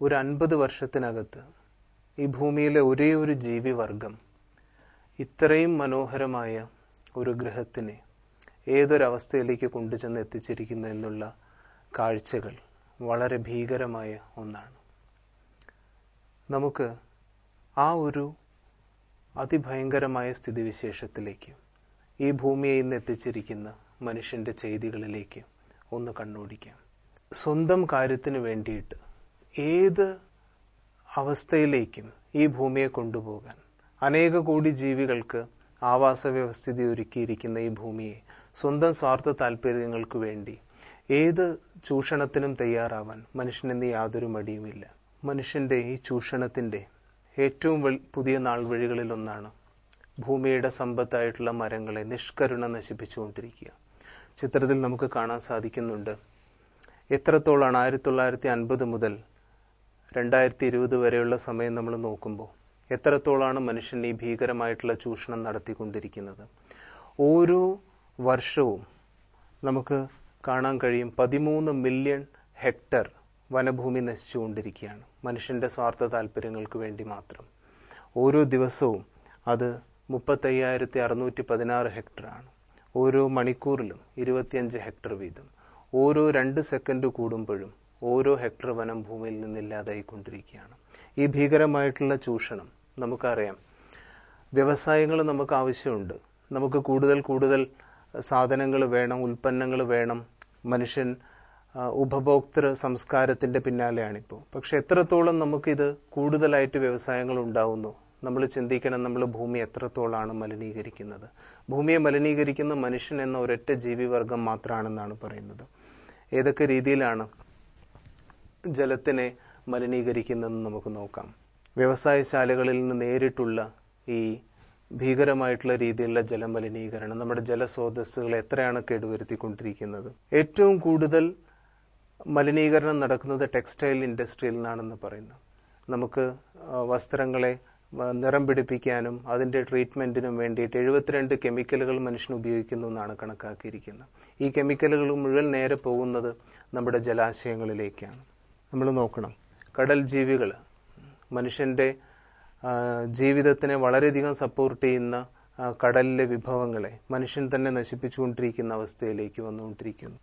ഒരു 50 വർഷത്തിനകത്ത് ഈ ഭൂമിയിലെ ഒരേ ഒരു ജീവിവർഗം ഇത്രയും മനോഹരമായ ഒരു ഗ്രഹത്തിനെ ഏതൊരവസ്ഥയിലേക്ക് കൊണ്ടുചെന്ന് എത്തിച്ചിരിക്കുന്നു എന്നുള്ള കാഴ്ചകൾ വളരെ ഭീകരമായ ഒന്നാണ്. നമുക്ക് ആ ഒരു അതിഭയങ്കരമായ സ്ഥിതിവിശേഷത്തിലേക്ക് ഈ ഭൂമിയെ ഇന്ന് എത്തിച്ചിരിക്കുന്ന മനുഷ്യൻ്റെ ചെയ്തികളിലേക്ക് ഒന്ന് കണ്ണോടിക്കാം. സ്വന്തം കാര്യത്തിന് വേണ്ടിയിട്ട് ഏത് അവസ്ഥയിലേക്കും ഈ ഭൂമിയെ കൊണ്ടുപോകാൻ അനേക കോടി ജീവികൾക്ക് ആവാസ വ്യവസ്ഥിതി ഒരുക്കിയിരിക്കുന്ന ഈ ഭൂമിയെ സ്വന്തം സ്വാർത്ഥ താല്പര്യങ്ങൾക്ക് വേണ്ടി ഏത് ചൂഷണത്തിനും തയ്യാറാവാൻ മനുഷ്യനെന്ന് യാതൊരു മടിയുമില്ല. മനുഷ്യൻ്റെ ഈ ചൂഷണത്തിൻ്റെ ഏറ്റവും പുതിയ നാൾവഴികളിലൊന്നാണ് ഭൂമിയുടെ സമ്പത്തായിട്ടുള്ള മരങ്ങളെ നിഷ്കരുണം നശിപ്പിച്ചുകൊണ്ടിരിക്കുക. ചിത്രത്തിൽ നമുക്ക് കാണാൻ സാധിക്കുന്നുണ്ട് എത്രത്തോളാണ് 1950 മുതൽ 2020 വരെയുള്ള സമയം നമ്മൾ നോക്കുമ്പോൾ എത്രത്തോളാണ് മനുഷ്യൻ ഈ ഭീകരമായിട്ടുള്ള ചൂഷണം നടത്തിക്കൊണ്ടിരിക്കുന്നത്. ഓരോ വർഷവും നമുക്ക് കാണാൻ കഴിയും 13 മില്യൺ ഹെക്ടർ വനഭൂമി നശിച്ചുകൊണ്ടിരിക്കുകയാണ് മനുഷ്യൻ്റെ സ്വാർത്ഥ താല്പര്യങ്ങൾക്ക് വേണ്ടി മാത്രം. ഓരോ ദിവസവും അത് 35,616 ഹെക്ടറാണ്. ഓരോ മണിക്കൂറിലും 25 ഹെക്ടർ വീതം. ഓരോ 2 സെക്കൻഡ് കൂടുമ്പോഴും ഓരോ ഹെക്ടർ വനം ഭൂമിയിൽ നിന്നില്ലാതായിക്കൊണ്ടിരിക്കുകയാണ്. ഈ ഭീകരമായിട്ടുള്ള ചൂഷണം നമുക്കറിയാം. വ്യവസായങ്ങൾ നമുക്ക് ആവശ്യമുണ്ട്. നമുക്ക് കൂടുതൽ സാധനങ്ങൾ വേണം, ഉൽപ്പന്നങ്ങൾ വേണം. മനുഷ്യൻ ഉപഭോക്തൃ സംസ്കാരത്തിൻ്റെ പിന്നാലെയാണിപ്പോൾ. പക്ഷെ എത്രത്തോളം നമുക്കിത് കൂടുതലായിട്ട് വ്യവസായങ്ങൾ ഉണ്ടാവുന്നു, നമ്മൾ ചിന്തിക്കണം. നമ്മൾ ഭൂമി എത്രത്തോളാണ് മലിനീകരിക്കുന്നത്. ഭൂമിയെ മലിനീകരിക്കുന്ന മനുഷ്യൻ എന്ന ഒരൊറ്റ ജീവിവർഗം മാത്രമാണെന്നാണ് പറയുന്നത്. ഏതൊക്കെ രീതിയിലാണ് ജലത്തിനെ മലിനീകരിക്കുന്നതെന്ന് നമുക്ക് നോക്കാം. വ്യവസായശാലകളിൽ നിന്ന് നേരിട്ടുള്ള ഈ ഭീകരമായിട്ടുള്ള രീതിയിലുള്ള ജലമലിനീകരണം നമ്മുടെ ജലസ്രോതസ്സുകൾ എത്രയാണ് കേടുവരുത്തിക്കൊണ്ടിരിക്കുന്നത്. ഏറ്റവും കൂടുതൽ മലിനീകരണം നടക്കുന്നത് ടെക്സ്റ്റൈൽ ഇൻഡസ്ട്രിയിൽ നിന്നാണെന്ന് പറയുന്നു. നമുക്ക് വസ്ത്രങ്ങളെ നിറം പിടിപ്പിക്കാനും അതിൻ്റെ ട്രീറ്റ്മെൻറ്റിനും വേണ്ടിയിട്ട് 72 കെമിക്കലുകൾ മനുഷ്യൻ ഉപയോഗിക്കുന്നു എന്നാണ് കണക്കാക്കിയിരിക്കുന്നത്. ഈ കെമിക്കലുകൾ മുഴുവൻ നേരെ പോകുന്നത് നമ്മുടെ ജലാശയങ്ങളിലേക്കാണ്. നമ്മൾ നോക്കണം, കടൽ ജീവികൾ മനുഷ്യൻ്റെ ജീവിതത്തിനെ വളരെയധികം സപ്പോർട്ട് ചെയ്യുന്ന കടലിലെ വിഭവങ്ങളെ മനുഷ്യൻ തന്നെ നശിപ്പിച്ചുകൊണ്ടിരിക്കുന്ന അവസ്ഥയിലേക്ക് വന്നുകൊണ്ടിരിക്കുന്നു.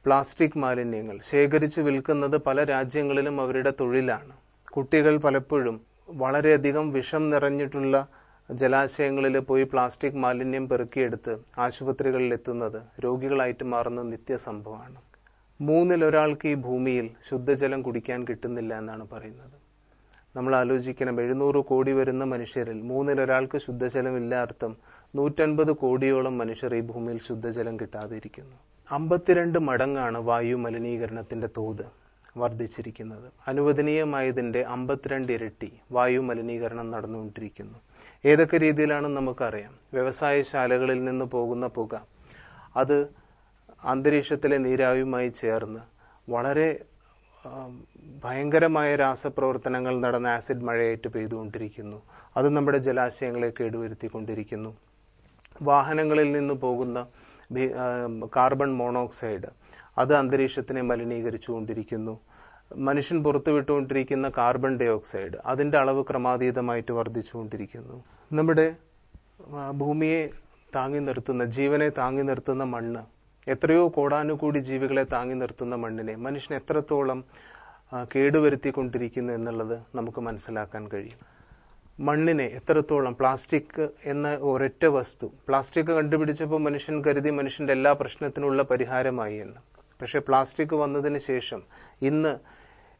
പ്ലാസ്റ്റിക് മാലിന്യങ്ങൾ ശേഖരിച്ച് വിൽക്കുന്നത് പല രാജ്യങ്ങളിലും അവരുടെ തൊഴിലാണ്. കുട്ടികൾ പലപ്പോഴും വളരെയധികം വിഷം നിറഞ്ഞിട്ടുള്ള ജലാശയങ്ങളിൽ പോയി പ്ലാസ്റ്റിക് മാലിന്യം പെറുക്കിയെടുത്ത് ആശുപത്രികളിൽ എത്തുന്നത് രോഗികളായിട്ട് മാറുന്ന നിത്യസംഭവമാണ്. 3-ൽ ഒരാൾക്ക് ഈ ഭൂമിയിൽ ശുദ്ധജലം കുടിക്കാൻ കിട്ടുന്നില്ല എന്നാണ് പറയുന്നത്. നമ്മൾ ആലോചിക്കണം, 700 കോടി വരുന്ന മനുഷ്യരിൽ 3-ൽ ഒരാൾക്ക് ശുദ്ധജലം ഇല്ല. അർത്ഥം 150 കോടിയോളം മനുഷ്യർ ഈ ഭൂമിയിൽ ശുദ്ധജലം കിട്ടാതിരിക്കുന്നു. 52 മടങ്ങാണ് വായു മലിനീകരണത്തിൻ്റെ തോത് വർദ്ധിച്ചിരിക്കുന്നത്. അനുവദനീയമായതിൻ്റെ 52 ഇരട്ടി വായു മലിനീകരണം നടന്നുകൊണ്ടിരിക്കുന്നു. ഏതൊക്കെ രീതിയിലാണെന്ന് നമുക്കറിയാം. വ്യവസായശാലകളിൽ നിന്ന് പോകുന്ന പുക അത് അന്തരീക്ഷത്തിലെ നീരാവിയുമായി ചേർന്ന് വളരെ ഭയങ്കരമായ രാസപ്രവർത്തനങ്ങൾ നടന്ന ആസിഡ് മഴയായിട്ട് പെയ്തുകൊണ്ടിരിക്കുന്നു. അത് നമ്മുടെ ജലാശയങ്ങളെ കേടുവരുത്തിക്കൊണ്ടിരിക്കുന്നു. വാഹനങ്ങളിൽ നിന്ന് പോകുന്ന കാർബൺ മോണോക്സൈഡ് അത് അന്തരീക്ഷത്തിനെ മലിനീകരിച്ചുകൊണ്ടിരിക്കുന്നു. മനുഷ്യൻ പുറത്തുവിട്ടുകൊണ്ടിരിക്കുന്ന കാർബൺ ഡൈ ഓക്സൈഡ് അതിൻ്റെ അളവ് ക്രമാതീതമായിട്ട് വർദ്ധിച്ചുകൊണ്ടിരിക്കുന്നു. നമ്മുടെ ഭൂമിയെ താങ്ങി നിർത്തുന്ന, ജീവനെ താങ്ങി നിർത്തുന്ന മണ്ണ്, എത്രയോ കോടാനുകൂടി ജീവികളെ താങ്ങി നിർത്തുന്ന മണ്ണിനെ മനുഷ്യൻ എത്രത്തോളം കേടുവരുത്തിക്കൊണ്ടിരിക്കുന്നു എന്നുള്ളത് നമുക്ക് മനസ്സിലാക്കാൻ കഴിയും. മണ്ണിനെ എത്രത്തോളം പ്ലാസ്റ്റിക് എന്ന ഒരൊറ്റ വസ്തു, പ്ലാസ്റ്റിക് കണ്ടുപിടിച്ചപ്പോൾ മനുഷ്യൻ കരുതി മനുഷ്യൻ്റെ എല്ലാ പ്രശ്നത്തിനുള്ള പരിഹാരമായി എന്ന്. പക്ഷേ പ്ലാസ്റ്റിക് വന്നതിന് ശേഷം ഇന്ന്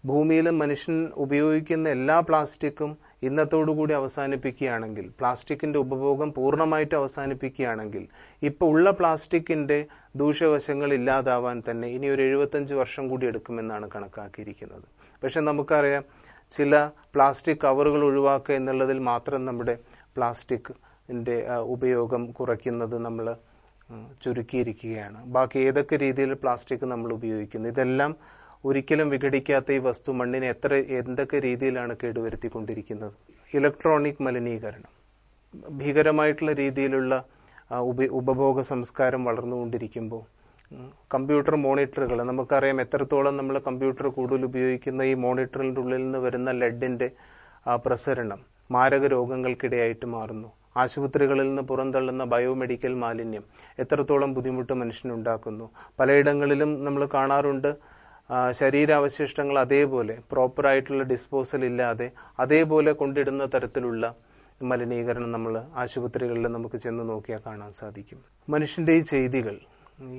ഭൂമിയിൽ മനുഷ്യൻ ഉപയോഗിക്കുന്ന എല്ലാ പ്ലാസ്റ്റിക്കും ഇന്നത്തോടുകൂടി അവസാനിപ്പിക്കുകയാണെങ്കിൽ, പ്ലാസ്റ്റിക്കിൻ്റെ ഉപഭോഗം പൂർണ്ണമായിട്ട് അവസാനിപ്പിക്കുകയാണെങ്കിൽ, ഇപ്പോൾ ഉള്ള പ്ലാസ്റ്റിക്കിൻ്റെ ദൂഷ്യവശങ്ങൾ ഇല്ലാതാവാൻ തന്നെ ഇനി ഒരു 75 വർഷം കൂടി എടുക്കുമെന്നാണ് കണക്കാക്കിയിരിക്കുന്നത്. പക്ഷെ നമുക്കറിയാം, ചില പ്ലാസ്റ്റിക് കവറുകൾ ഒഴിവാക്കുക എന്നുള്ളതിൽ മാത്രം നമ്മുടെ പ്ലാസ്റ്റിക്കിൻ്റെ ഉപയോഗം കുറയ്ക്കുന്നത് നമ്മൾ ചുരുക്കിയിരിക്കുകയാണ്. ബാക്കി ഏതൊക്കെ രീതിയിൽ പ്ലാസ്റ്റിക് നമ്മൾ ഉപയോഗിക്കുന്നു, ഇതെല്ലാം ഒരിക്കലും വിഘടിക്കാത്ത ഈ വസ്തു മണ്ണിനെ എന്തൊക്കെ രീതിയിലാണ് കേടുവരുത്തിക്കൊണ്ടിരിക്കുന്നത്. ഇലക്ട്രോണിക് മലിനീകരണം, ഭീകരമായിട്ടുള്ള രീതിയിലുള്ള ഉപഭോഗ സംസ്കാരം വളർന്നുകൊണ്ടിരിക്കുമ്പോൾ കമ്പ്യൂട്ടർ മോണിറ്ററുകൾ, നമുക്കറിയാം എത്രത്തോളം നമ്മൾ കമ്പ്യൂട്ടർ കൂടുതൽ ഉപയോഗിക്കുന്ന ഈ മോണിറ്ററിൻ്റെ ഉള്ളിൽ നിന്ന് വരുന്ന ലെഡിൻ്റെ പ്രസരണം മാരക രോഗങ്ങൾക്കിടയായിട്ട് മാറുന്നു. ആശുപത്രികളിൽ നിന്ന് പുറന്തള്ളുന്ന ബയോമെഡിക്കൽ മാലിന്യം എത്രത്തോളം ബുദ്ധിമുട്ട് മനുഷ്യനുണ്ടാക്കുന്നു. പലയിടങ്ങളിലും നമ്മൾ കാണാറുണ്ട് ശരീരാവശിഷ്ടങ്ങൾ അതേപോലെ പ്രോപ്പറായിട്ടുള്ള ഡിസ്പോസൽ ഇല്ലാതെ അതേപോലെ കൊണ്ടിടുന്ന തരത്തിലുള്ള മലിനീകരണം നമ്മൾ ആശുപത്രികളിൽ നമുക്ക് ചെന്ന് നോക്കിയാൽ കാണാൻ സാധിക്കും. മനുഷ്യൻ്റെ ഈ ചെയ്തികൾ,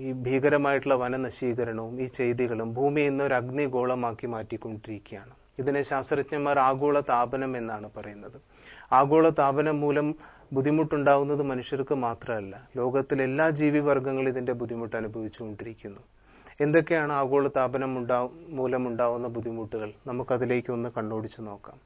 ഈ ഭീകരമായിട്ടുള്ള വനനശീകരണവും ഈ ചെയ്തികളും ഭൂമി ഇന്നൊരു അഗ്നിഗോളമാക്കി മാറ്റിക്കൊണ്ടിരിക്കുകയാണ്. ഇതിനെ ശാസ്ത്രജ്ഞന്മാർ ആഗോള താപനം എന്നാണ് പറയുന്നത്. ആഗോള താപനം മൂലം ബുദ്ധിമുട്ടുണ്ടാകുന്നത് മനുഷ്യർക്ക് മാത്രമല്ല, ലോകത്തിലെ എല്ലാ ജീവിവർഗങ്ങളും ഇതിൻ്റെ ബുദ്ധിമുട്ട് അനുഭവിച്ചുകൊണ്ടിരിക്കുന്നു. എന്തൊക്കെയാണ് ആഗോള താപനം മൂലമുണ്ടാകുന്ന ബുദ്ധിമുട്ടുകൾ? നമുക്കതിലേക്കൊന്ന് കണ്ണോടിച്ച് നോക്കാം.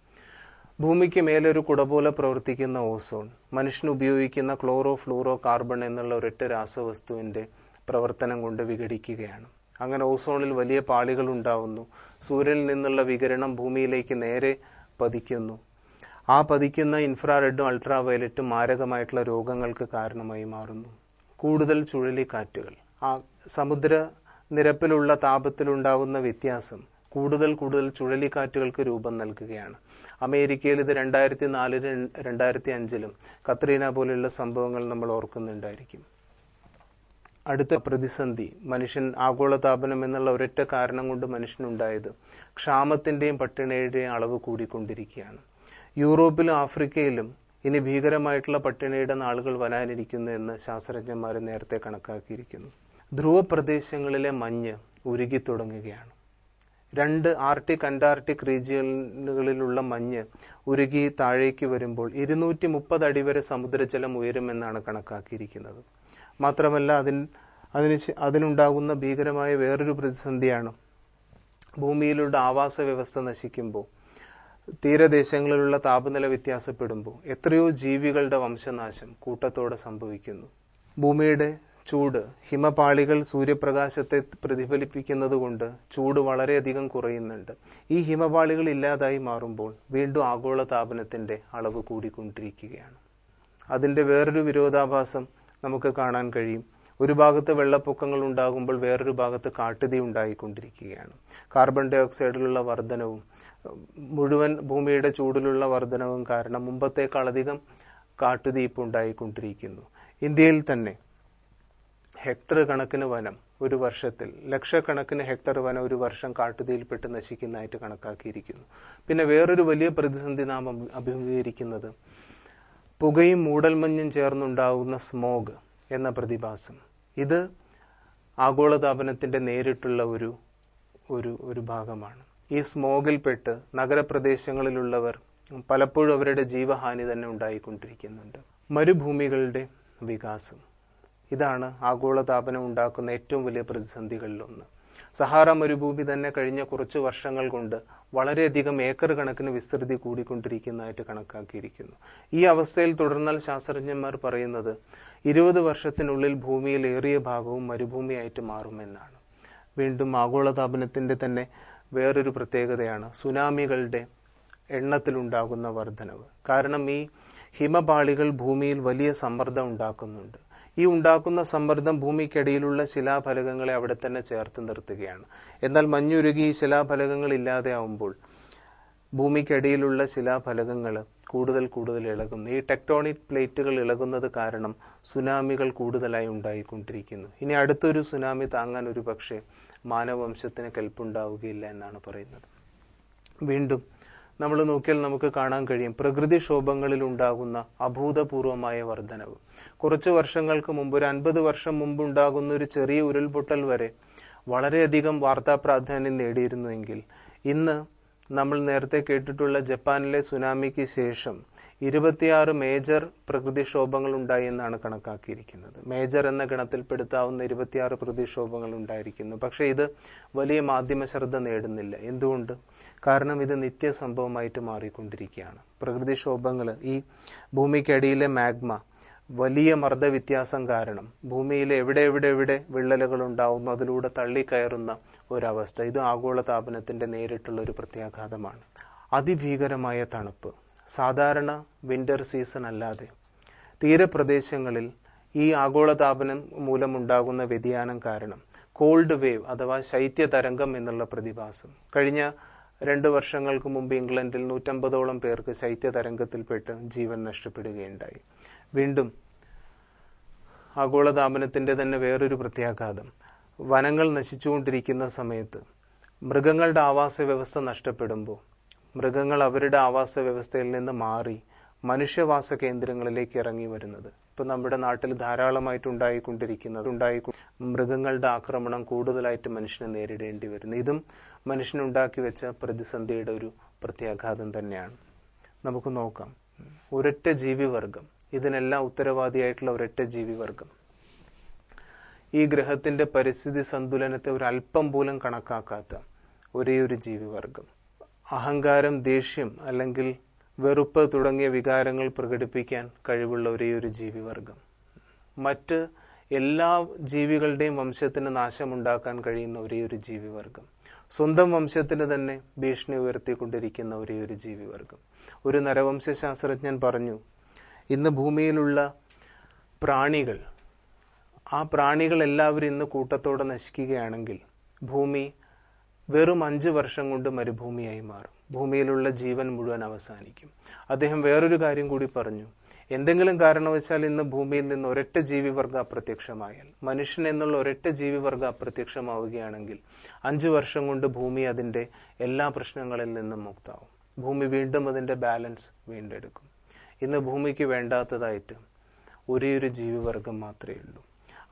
ഭൂമിക്ക് മേലൊരു കുട പോലെ പ്രവർത്തിക്കുന്ന ഓസോൺ മനുഷ്യൻ ഉപയോഗിക്കുന്ന ക്ലോറോ ഫ്ലൂറോ കാർബൺ എന്നുള്ള ഒരൊറ്റ രാസവസ്തുവിൻ്റെ പ്രവർത്തനം കൊണ്ട് വിഘടിക്കുകയാണ്. അങ്ങനെ ഓസോണിൽ വലിയ പാളികൾ ഉണ്ടാവുന്നു. സൂര്യനിൽ നിന്നുള്ള വികിരണം ഭൂമിയിലേക്ക് നേരെ പതിക്കുന്നു. ആ പതിക്കുന്ന ഇൻഫ്രാറെഡും അൾട്രാ വയലറ്റും മാരകമായിട്ടുള്ള രോഗങ്ങൾക്ക് കാരണമായി മാറുന്നു. കൂടുതൽ ചുഴലിക്കാറ്റുകൾ, ആ സമുദ്ര നിരപ്പിലുള്ള താപത്തിലുണ്ടാവുന്ന വ്യത്യാസം കൂടുതൽ ചുഴലിക്കാറ്റുകൾക്ക് രൂപം നൽകുകയാണ്. അമേരിക്കയിൽ ഇത് 2004-ലും 2005-ലും കത്രീന പോലെയുള്ള സംഭവങ്ങൾ നമ്മൾ ഓർക്കുന്നുണ്ടായിരിക്കും. അടുത്ത പ്രതിസന്ധി മനുഷ്യൻ ആഗോളതാപനം എന്നുള്ള ഒരൊറ്റ കാരണം കൊണ്ട് മനുഷ്യനുണ്ടായത് ക്ഷാമത്തിൻ്റെയും പട്ടിണിയുടെയും അളവ് കൂടിക്കൊണ്ടിരിക്കുകയാണ്. യൂറോപ്പിലും ആഫ്രിക്കയിലും ഇനി ഭീകരമായിട്ടുള്ള പട്ടിണിയുടെ നാളുകൾ വരാനിരിക്കുന്നു എന്ന് ശാസ്ത്രജ്ഞന്മാർ നേരത്തെ കണക്കാക്കിയിരിക്കുന്നു. ധ്രുവ പ്രദേശങ്ങളിലെ മഞ്ഞ് ഉരുകി തുടങ്ങുകയാണ്. 2 ആർട്ടിക് അന്റാർട്ടിക് റീജിയനുകളിലുള്ള മഞ്ഞ് ഉരുകി താഴേക്ക് വരുമ്പോൾ 230 അടി വരെ സമുദ്രജലം ഉയരുമെന്നാണ് കണക്കാക്കിയിരിക്കുന്നത്. മാത്രമല്ല അതിനുണ്ടാകുന്ന ഭീകരമായ വേറൊരു പ്രതിസന്ധിയാണ് ഭൂമിയിലുള്ള ആവാസ വ്യവസ്ഥ നശിക്കുമ്പോൾ, തീരദേശങ്ങളിലുള്ള താപനില വ്യത്യാസപ്പെടുമ്പോൾ എത്രയോ ജീവികളുടെ വംശനാശം കൂട്ടത്തോടെ സംഭവിക്കുന്നു. ഭൂമിയുടെ ചൂട്, ഹിമപാളികൾ സൂര്യപ്രകാശത്തെ പ്രതിഫലിപ്പിക്കുന്നത് കൊണ്ട് ചൂട് വളരെയധികം കുറയുന്നുണ്ട്. ഈ ഹിമപാളികൾ ഇല്ലാതായി മാറുമ്പോൾ വീണ്ടും ആഗോള താപനത്തിൻ്റെ അളവ് കൂടിക്കൊണ്ടിരിക്കുകയാണ്. അതിൻ്റെ വേറൊരു വിരോധാഭാസം നമുക്ക് കാണാൻ കഴിയും. ഒരു ഭാഗത്ത് വെള്ളപ്പൊക്കങ്ങൾ ഉണ്ടാകുമ്പോൾ വേറൊരു ഭാഗത്ത് കാട്ടുതീ ഉണ്ടായിക്കൊണ്ടിരിക്കുകയാണ്. കാർബൺ ഡൈ ഓക്സൈഡിലുള്ള വർധനവും മുഴുവൻ ഭൂമിയുടെ ചൂടിലുള്ള വർധനവും കാരണം മുമ്പത്തേക്കാളധികം കാട്ടുതീ ഇപ്പോൾ ഉണ്ടായിക്കൊണ്ടിരിക്കുന്നു. ഇന്ത്യയിൽ തന്നെ ഹെക്ടർ കണക്കിന് വനം ഒരു വർഷത്തിൽ, ലക്ഷക്കണക്കിന് ഹെക്ടർ വനം ഒരു വർഷം കാട്ടുതീയിൽപ്പെട്ട് നശിക്കുന്നതായിട്ട് കണക്കാക്കിയിരിക്കുന്നു. പിന്നെ വേറൊരു വലിയ പ്രതിസന്ധി നാം അഭിമുഖീകരിക്കുന്നത് പുകയും മൂടൽമഞ്ഞും ചേർന്നുണ്ടാകുന്ന സ്മോഗ് എന്ന പ്രതിഭാസം. ഇത് ആഗോളതാപനത്തിൻ്റെ നേരിട്ടുള്ള ഒരു ഭാഗമാണ്. ഈ സ്മോഗിൽപ്പെട്ട് നഗരപ്രദേശങ്ങളിലുള്ളവർ പലപ്പോഴും അവരുടെ ജീവഹാനി തന്നെ ഉണ്ടായിക്കൊണ്ടിരിക്കുന്നുണ്ട്. മരുഭൂമികളുടെ വികാസം, ഇതാണ് ആഗോളതാപനം ഉണ്ടാക്കുന്ന ഏറ്റവും വലിയ പ്രതിസന്ധികളിലൊന്ന്. സഹാറ മരുഭൂമി തന്നെ കഴിഞ്ഞ കുറച്ച് വർഷങ്ങൾ കൊണ്ട് വളരെയധികം ഏക്കർ കണക്കിന് വിസ്തൃതി കൂടിക്കൊണ്ടിരിക്കുന്നതായിട്ട് കണക്കാക്കിയിരിക്കുന്നു. ഈ അവസ്ഥയിൽ തുടർന്നാൽ ശാസ്ത്രജ്ഞന്മാർ പറയുന്നത് 20 വർഷത്തിനുള്ളിൽ ഭൂമിയിൽ ഏറിയ ഭാഗവും മരുഭൂമിയായിട്ട് മാറുമെന്നാണ്. വീണ്ടും ആഗോളതാപനത്തിൻ്റെ തന്നെ വേറൊരു പ്രത്യേകതയാണ് സുനാമികളുടെ എണ്ണത്തിലുണ്ടാകുന്ന വർധനവ്. കാരണം ഈ ഹിമപാളികൾ ഭൂമിയിൽ വലിയ സമ്മർദ്ദം ഉണ്ടാക്കുന്നുണ്ട്. ഈ ഉണ്ടാക്കുന്ന സമ്മർദ്ദം ഭൂമിക്കടിയിലുള്ള ശിലാഫലകങ്ങളെ അവിടെ തന്നെ ചേർത്ത് നിർത്തുകയാണ്. എന്നാൽ മഞ്ഞുരുകി ഈ ശിലാഫലകങ്ങൾ ഇല്ലാതെയാവുമ്പോൾ ഭൂമിക്കടിയിലുള്ള ശിലാഫലകങ്ങൾ കൂടുതൽ ഇളകുന്നു. ഈ ടെക്ടോണിക് പ്ലേറ്റുകൾ ഇളകുന്നത് കാരണം സുനാമികൾ കൂടുതലായി ഉണ്ടായിക്കൊണ്ടിരിക്കുന്നു. ഇനി അടുത്തൊരു സുനാമി താങ്ങാൻ ഒരു പക്ഷേ മാനവവംശത്തിന് കെൽപ്പുണ്ടാവുകയില്ല എന്നാണ് പറയുന്നത്. വീണ്ടും നമ്മൾ നോക്കിയാൽ നമുക്ക് കാണാൻ കഴിയും പ്രകൃതിക്ഷോഭങ്ങളിൽ ഉണ്ടാകുന്ന അഭൂതപൂർവമായ വർധനവ്. കുറച്ച് വർഷങ്ങൾക്ക് മുമ്പ്, ഒരു 50 വർഷം മുമ്പ് ഉണ്ടാകുന്ന ഒരു ചെറിയ ഉരുൾപൊട്ടൽ വരെ വളരെയധികം വാർത്താ പ്രാധാന്യം നേടിയിരുന്നുവെങ്കിൽ ഇന്ന് നമ്മൾ നേരത്തെ കേട്ടിട്ടുള്ള ജപ്പാനിലെ സുനാമിക്ക് ശേഷം 26 മേജർ പ്രകൃതിക്ഷോഭങ്ങൾ ഉണ്ടായി എന്നാണ് കണക്കാക്കിയിരിക്കുന്നത്. മേജർ എന്ന ഗണത്തിൽപ്പെടുത്താവുന്ന 26 പ്രകൃതിക്ഷോഭങ്ങൾ ഉണ്ടായിരിക്കുന്നു. പക്ഷേ ഇത് വലിയ മാധ്യമ ശ്രദ്ധ നേടുന്നില്ല. എന്തുകൊണ്ട്? കാരണം ഇത് നിത്യസംഭവമായിട്ട് മാറിക്കൊണ്ടിരിക്കുകയാണ്. പ്രകൃതിക്ഷോഭങ്ങൾ, ഈ ഭൂമിക്കടിയിലെ മാഗ്മ വലിയ മർദ്ദവ്യത്യാസം കാരണം ഭൂമിയിലെ എവിടെ വിള്ളലുകൾ ഉണ്ടാവുന്നു, അതിലൂടെ തള്ളിക്കയറുന്ന ഒരവസ്ഥ. ഇത് ആഗോളതാപനത്തിൻ്റെ നേരിട്ടുള്ള ഒരു പ്രത്യാഘാതമാണ്. അതിഭീകരമായ തണുപ്പ്, സാധാരണ വിൻ്റർ സീസൺ അല്ലാതെ തീരപ്രദേശങ്ങളിൽ ഈ ആഗോളതാപനം മൂലമുണ്ടാകുന്ന വ്യതിയാനം കാരണം കോൾഡ് വേവ് അഥവാ ശൈത്യ തരംഗം എന്നുള്ള പ്രതിഭാസം. കഴിഞ്ഞ 2 വർഷങ്ങൾക്ക് മുമ്പ് ഇംഗ്ലണ്ടിൽ 150ഓളം പേർക്ക് ശൈത്യ തരംഗത്തിൽപ്പെട്ട് ജീവൻ നഷ്ടപ്പെടുകയുണ്ടായി. വീണ്ടും ആഗോളതാപനത്തിൻ്റെ തന്നെ വേറൊരു പ്രത്യാഘാതം, വനങ്ങൾ നശിച്ചുകൊണ്ടിരിക്കുന്ന സമയത്ത് മൃഗങ്ങളുടെ ആവാസ വ്യവസ്ഥ നഷ്ടപ്പെടുമ്പോൾ മൃഗങ്ങൾ അവരുടെ ആവാസ വ്യവസ്ഥയിൽ നിന്ന് മാറി മനുഷ്യവാസ കേന്ദ്രങ്ങളിലേക്ക് ഇറങ്ങി വരുന്നത് ഇപ്പം നമ്മുടെ നാട്ടിൽ ധാരാളമായിട്ട് മൃഗങ്ങളുടെ ആക്രമണം കൂടുതലായിട്ട് മനുഷ്യനെ നേരിടേണ്ടി വരുന്നു. ഇതും മനുഷ്യനുണ്ടാക്കി വെച്ച പ്രതിസന്ധിയുടെ ഒരു പ്രത്യാഘാതം തന്നെയാണ്. നമുക്ക് നോക്കാം. ഒരൊറ്റ ജീവിവർഗം, ഇതിനെല്ലാം ഉത്തരവാദിയായിട്ടുള്ള ഒരൊറ്റ ജീവിവർഗം, ഈ ഗ്രഹത്തിൻ്റെ പരിസ്ഥിതി സന്തുലനത്തെ ഒരു അല്പം പോലും കണക്കാക്കാത്ത ഒരേ ഒരു ജീവിവർഗം, അഹങ്കാരം, ദേഷ്യം അല്ലെങ്കിൽ വെറുപ്പ് തുടങ്ങിയ വികാരങ്ങൾ പ്രകടിപ്പിക്കാൻ കഴിവുള്ള ഒരേ ഒരു ജീവിവർഗം, മറ്റ് എല്ലാ ജീവികളുടെയും വംശത്തിന് നാശമുണ്ടാക്കാൻ കഴിയുന്ന ഒരേ ഒരു ജീവിവർഗം, സ്വന്തം വംശത്തിന് തന്നെ ഭീഷണി ഉയർത്തിക്കൊണ്ടിരിക്കുന്ന ഒരേ ഒരു ജീവിവർഗം. ഒരു നരവംശാസ്ത്രജ്ഞൻ പറഞ്ഞു, ഇന്ന് ഭൂമിയിലുള്ള പ്രാണികൾ, ആ പ്രാണികൾ എല്ലാവരും ഇന്ന് കൂട്ടത്തോടെ നശിക്കുകയാണെങ്കിൽ ഭൂമി വെറും 5 വർഷം കൊണ്ട് മരുഭൂമിയായി മാറും. ഭൂമിയിലുള്ള ജീവൻ മുഴുവൻ അവസാനിക്കും. അദ്ദേഹം വേറൊരു കാര്യം കൂടി പറഞ്ഞു, എന്തെങ്കിലും കാരണവശാൽ ഇന്ന് ഭൂമിയിൽ നിന്ന് ഒരൊറ്റ ജീവിവർഗം അപ്രത്യക്ഷമായാൽ, മനുഷ്യൻ എന്നുള്ള ഒരൊറ്റ ജീവിവർഗം അപ്രത്യക്ഷമാവുകയാണെങ്കിൽ 5 വർഷം കൊണ്ട് ഭൂമി അതിൻ്റെ എല്ലാ പ്രശ്നങ്ങളിൽ നിന്നും മുക്താവും. ഭൂമി വീണ്ടും അതിൻ്റെ ബാലൻസ് വീണ്ടെടുക്കും. ഇന്ന് ഭൂമിക്ക് വേണ്ടാത്തതായിട്ട് ഒരേ ഒരു ജീവിവർഗം മാത്രമേ ഉള്ളൂ.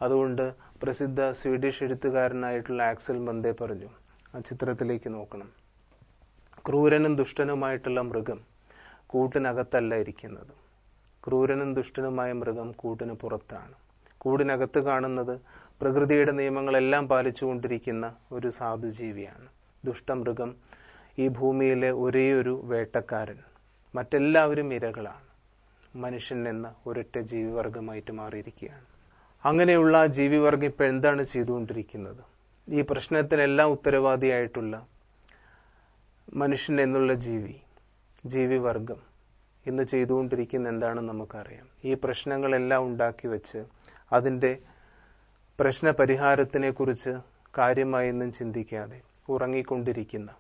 അതുകൊണ്ട് പ്രസിദ്ധ സ്വീഡിഷ് എഴുത്തുകാരനായിട്ടുള്ള ആക്സൽ മന്ദേ പറഞ്ഞു, ആ ചിത്രത്തിലേക്ക് നോക്കണം, ക്രൂരനും ദുഷ്ടനുമായിട്ടുള്ള മൃഗം കൂട്ടിനകത്തല്ല ഇരിക്കുന്നത്. ക്രൂരനും ദുഷ്ടനുമായ മൃഗം കൂട്ടിന് പുറത്താണ്. കൂടിനകത്ത് കാണുന്നത് പ്രകൃതിയുടെ നിയമങ്ങളെല്ലാം പാലിച്ചുകൊണ്ടിരിക്കുന്ന ഒരു സാധുജീവിയാണ്. ദുഷ്ടമൃഗം ഈ ഭൂമിയിലെ ഒരേ ഒരു വേട്ടക്കാരൻ, മറ്റെല്ലാവരും ഇരകളാണ്. മനുഷ്യൻ എന്ന ഒരൊറ്റ ജീവിവർഗമായിട്ട് മാറിയിരിക്കുകയാണ്. അങ്ങനെയുള്ള ആ ജീവിവർഗം ഇപ്പോൾ എന്താണ് ചെയ്തുകൊണ്ടിരിക്കുന്നത്? ഈ പ്രശ്നത്തിനെല്ലാം ഉത്തരവാദിയായിട്ടുള്ള മനുഷ്യൻ എന്നുള്ള ജീവിവർഗം ഇന്ന് ചെയ്തുകൊണ്ടിരിക്കുന്ന എന്താണെന്ന് നമുക്കറിയാം. ഈ പ്രശ്നങ്ങളെല്ലാം ഉണ്ടാക്കി വെച്ച് അതിൻ്റെ പ്രശ്നപരിഹാരത്തിനെക്കുറിച്ച് കാര്യമായൊന്നും ചിന്തിക്കാതെ ഉറങ്ങിക്കൊണ്ടിരിക്കുന്ന,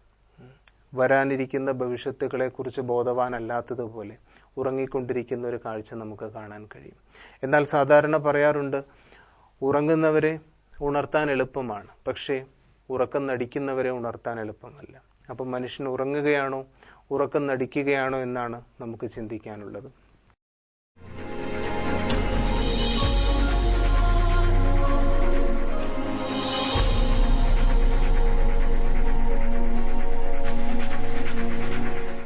വരാനിരിക്കുന്ന ഭവിഷ്യത്തുകളെക്കുറിച്ച് ബോധവാനല്ലാത്തതുപോലെ ഉറങ്ങിക്കൊണ്ടിരിക്കുന്ന ഒരു കാഴ്ച നമുക്ക് കാണാൻ കഴിയും. എന്നാൽ സാധാരണ പറയാറുണ്ട്, ഉറങ്ങുന്നവരെ ഉണർത്താൻ എളുപ്പമാണ്, പക്ഷേ ഉറക്കം നടിക്കുന്നവരെ ഉണർത്താൻ എളുപ്പമല്ല. അപ്പം മനുഷ്യൻ ഉറങ്ങുകയാണോ ഉറക്കം നടിക്കുകയാണോ എന്നാണ് നമുക്ക് ചിന്തിക്കാനുള്ളത്.